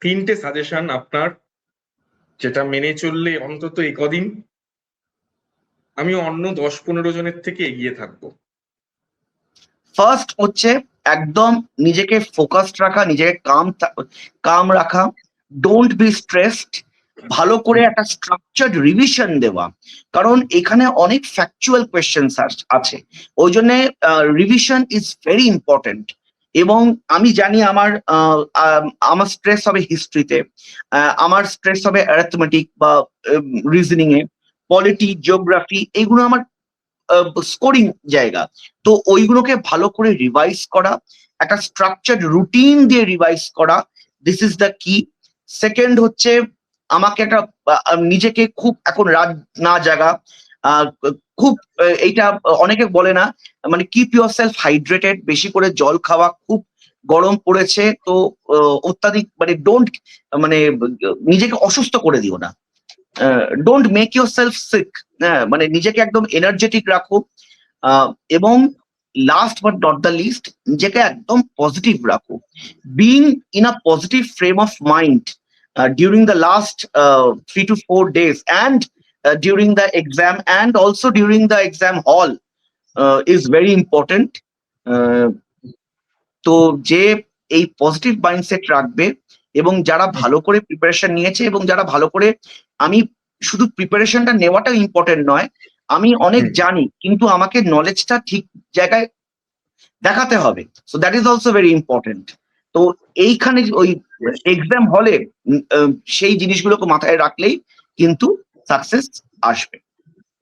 তিনটে সাজেশন আপনার, যেটা মেনে চললে অন্তত এই কদিন আমি অন্য 10-15 জনের থেকে এগিয়ে থাকবো। ফার্স্ট হচ্ছে একদম নিজেকে ফোকাসড রাখা, নিজেকে কাম রাখা, ডোন্ট বি স্ট্রেসড, ভালো করে একটা স্ট্রাকচার্ড রিভিশন দেওয়া, কারণ এখানে অনেক ফ্যাকচুয়াল কোয়েশ্চেন্স আছে, ওই জন্য রিভিশন ইজ ভেরি ইম্পর্টেন্ট। এবং আমি জানি আমার স্ট্রেস হবে হিস্ট্রিতে, আমার স্ট্রেস হবে অ্যারিথমেটিক বা রিজনিং এ, পলিটি, জিওগ্রাফি, এইগুলো আমার স্কোরিং জায়গা। তো ওইগুলোকে ভালো করে রিভাইজ করা, একটা স্ট্রাকচার্ড রুটিন দিয়ে রিভাইজ করা, দিস ইজ দ্য কি। সেকেন্ড হচ্ছে আমাকে একটা নিজেকে খুব এখন রাত না জাগা, খুব এইটা অনেকে বলে না, মানে কিপ ইউর সেলফ হাইড্রেটেড, বেশি করে জল খাওয়া, খুব গরম পড়েছে তো অত্যাধিক মানে ডোন্ট, মানে নিজেকে অসুস্থ করে দিও না, don't make yourself sick, মানে নিজেকে একদম এনার্জেটিক রাখো। এবং last but not the least, নিজেকে একদম পজিটিভ রাখো, being in a positive frame of mind during the last 3 to 4 days, and during the exam, and also during the exam hall, is very important. তো যে এই positive mindset রাখবে, এবং যারা ভালো করে প্রিপারেশন নিয়েছে, এবং যারা ভালো করে, আমি শুধু প্রিপারেশনটা নেওয়াটা ইম্পর্টেন্ট নয়, আমি অনেক জানি কিন্তু আমাকে নলেজটা ঠিক জায়গায় দেখাতে হবে, so that is also very important. তো এইখানে ওই এক্সাম হলে সেই জিনিসগুলোকে মাথায় রাখলেই কিন্তু সাকসেস আসবে।